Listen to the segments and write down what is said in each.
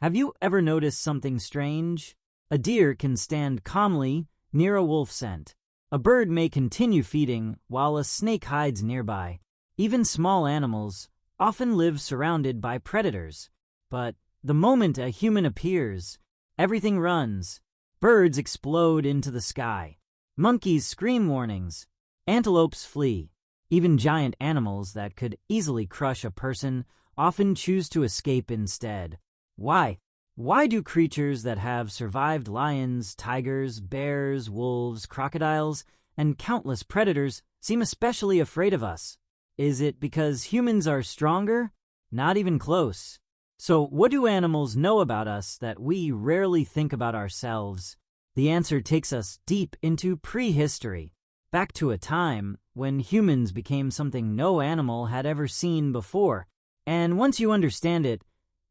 Have you ever noticed something strange? A deer can stand calmly near a wolf scent. A bird may continue feeding while a snake hides nearby. Even small animals often live surrounded by predators. But the moment a human appears, everything runs. Birds explode into the sky. Monkeys scream warnings. Antelopes flee. Even giant animals that could easily crush a person often choose to escape instead. Why? Why do creatures that have survived lions, tigers, bears, wolves, crocodiles, and countless predators seem especially afraid of us? Is it because humans are stronger? Not even close. So, what do animals know about us that we rarely think about ourselves? The answer takes us deep into prehistory, back to a time when humans became something no animal had ever seen before. And once you understand it,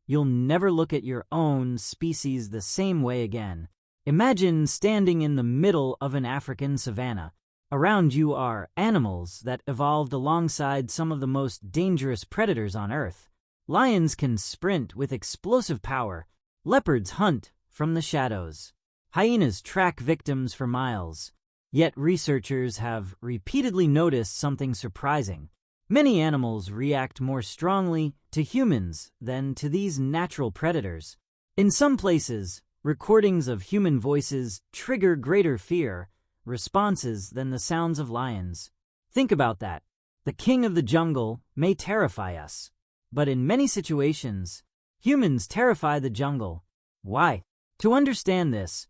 you'll never look at your own species the same way again. Imagine standing in the middle of an African savanna. Around you are animals that evolved alongside some of the most dangerous predators on Earth. Lions can sprint with explosive power. Leopards hunt from the shadows. Hyenas track victims for miles. Yet researchers have repeatedly noticed something surprising. Many animals react more strongly to humans than to these natural predators. In some places, recordings of human voices trigger greater fear responses than the sounds of lions. Think about that. The king of the jungle may terrify us, but in many situations, humans terrify the jungle. Why? To understand this,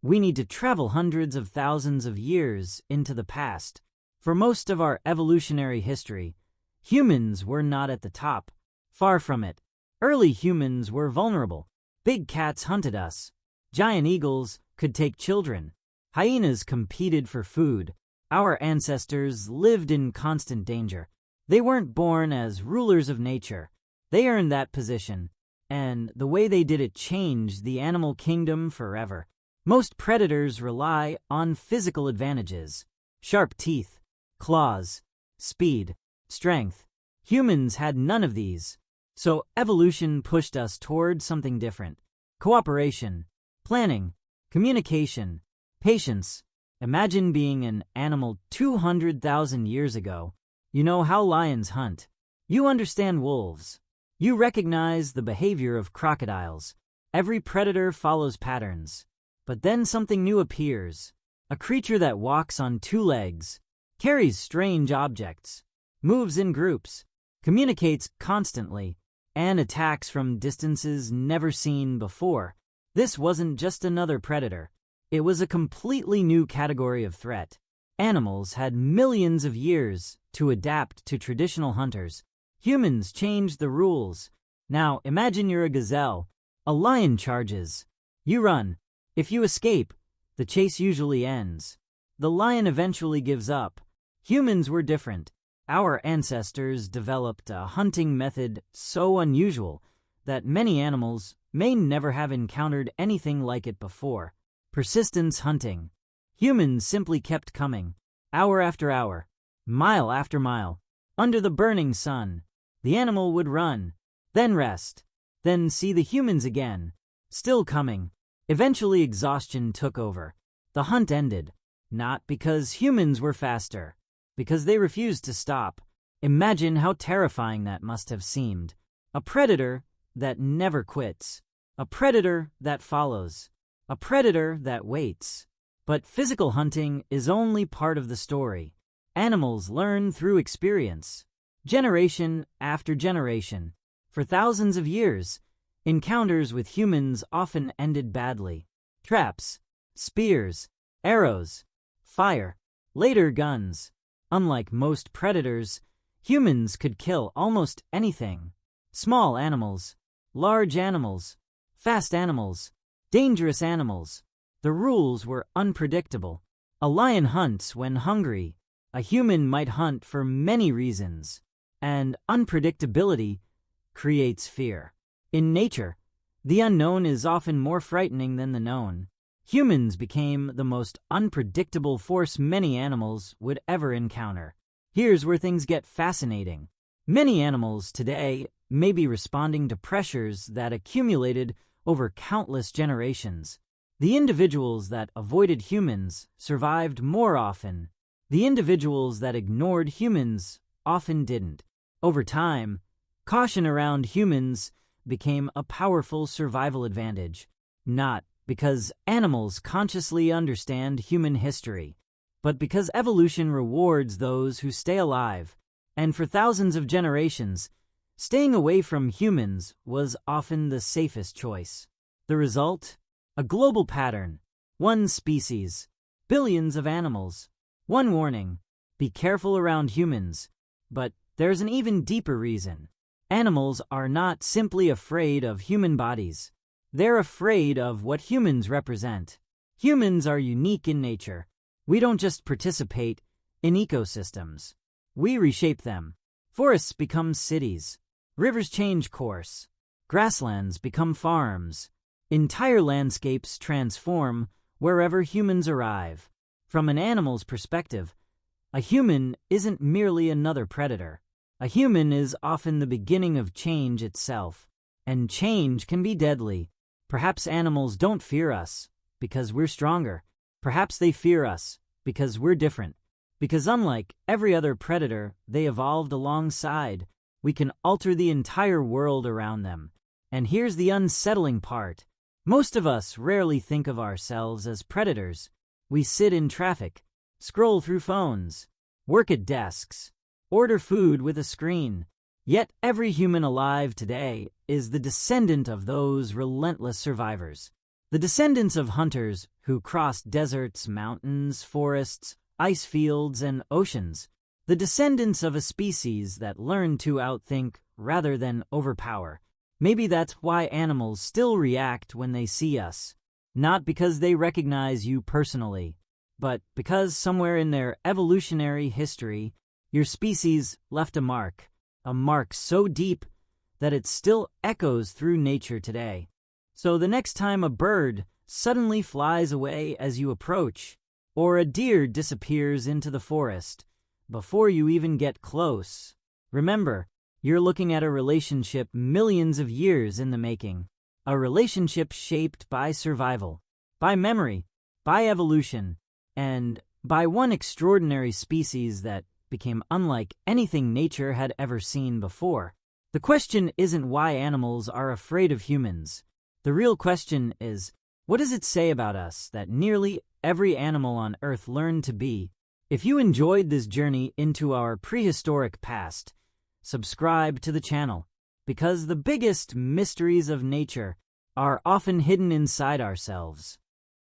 we need to travel hundreds of thousands of years into the past. For most of our evolutionary history, humans were not at the top. Far from it. Early humans were vulnerable. Big cats hunted us. Giant eagles could take children. Hyenas competed for food. Our ancestors lived in constant danger. They weren't born as rulers of nature. They earned that position, and the way they did it changed the animal kingdom forever. Most predators rely on physical advantages: sharp teeth, claws, speed, strength. Humans had none of these, so evolution pushed us toward something different: cooperation, planning, communication, patience. Imagine being an animal 200,000 years ago. You know how lions hunt. You understand wolves. You recognize the behavior of crocodiles. Every predator follows patterns. But then something new appears. A creature that walks on two legs, carries strange objects, moves in groups, communicates constantly, and attacks from distances never seen before. This wasn't just another predator. It was a completely new category of threat. Animals had millions of years to adapt to traditional hunters. Humans changed the rules. Now imagine you're a gazelle. A lion charges. You run. If you escape, the chase usually ends. The lion eventually gives up. Humans were different. Our ancestors developed a hunting method so unusual that many animals may never have encountered anything like it before. Persistence hunting. Humans simply kept coming, hour after hour, mile after mile. Under the burning sun, the animal would run, then rest, then see the humans again, still coming. Eventually exhaustion took over. The hunt ended, not because humans were faster, because they refused to stop. Imagine how terrifying that must have seemed. A predator that never quits. A predator that follows. A predator that waits. But physical hunting is only part of the story. Animals learn through experience, generation after generation. For thousands of years, encounters with humans often ended badly. Traps, spears, arrows, fire, later guns. Unlike most predators, humans could kill almost anything. Small animals, large animals, fast animals, dangerous animals. The rules were unpredictable. A lion hunts when hungry. A human might hunt for many reasons. And unpredictability creates fear. In nature, the unknown is often more frightening than the known. Humans became the most unpredictable force many animals would ever encounter. Here's where things get fascinating. Many animals today may be responding to pressures that accumulated over countless generations. The individuals that avoided humans survived more often. The individuals that ignored humans often didn't. Over time, caution around humans became a powerful survival advantage, not because animals consciously understand human history, but because evolution rewards those who stay alive, and for thousands of generations, staying away from humans was often the safest choice. The result? A global pattern. One species. Billions of animals. One warning. Be careful around humans. But there's an even deeper reason. Animals are not simply afraid of human bodies. They're afraid of what humans represent. Humans are unique in nature. We don't just participate in ecosystems. We reshape them. Forests become cities. Rivers change course. Grasslands become farms. Entire landscapes transform wherever humans arrive. From an animal's perspective, a human isn't merely another predator. A human is often the beginning of change itself, and change can be deadly. Perhaps animals don't fear us because we're stronger. Perhaps they fear us because we're different. Because unlike every other predator they evolved alongside, we can alter the entire world around them. And here's the unsettling part. Most of us rarely think of ourselves as predators. We sit in traffic, scroll through phones, work at desks, order food with a screen. Yet every human alive today is the descendant of those relentless survivors. The descendants of hunters who crossed deserts, mountains, forests, ice fields, and oceans. The descendants of a species that learned to outthink rather than overpower. Maybe that's why animals still react when they see us. Not because they recognize you personally, but because somewhere in their evolutionary history, your species left a mark so deep that it still echoes through nature today. So the next time a bird suddenly flies away as you approach, or a deer disappears into the forest before you even get close, remember, you're looking at a relationship millions of years in the making. A relationship shaped by survival, by memory, by evolution, and by one extraordinary species that became unlike anything nature had ever seen before. The question isn't why animals are afraid of humans. The real question is, what does it say about us that nearly every animal on Earth learned to be? If you enjoyed this journey into our prehistoric past, subscribe to the channel, because the biggest mysteries of nature are often hidden inside ourselves.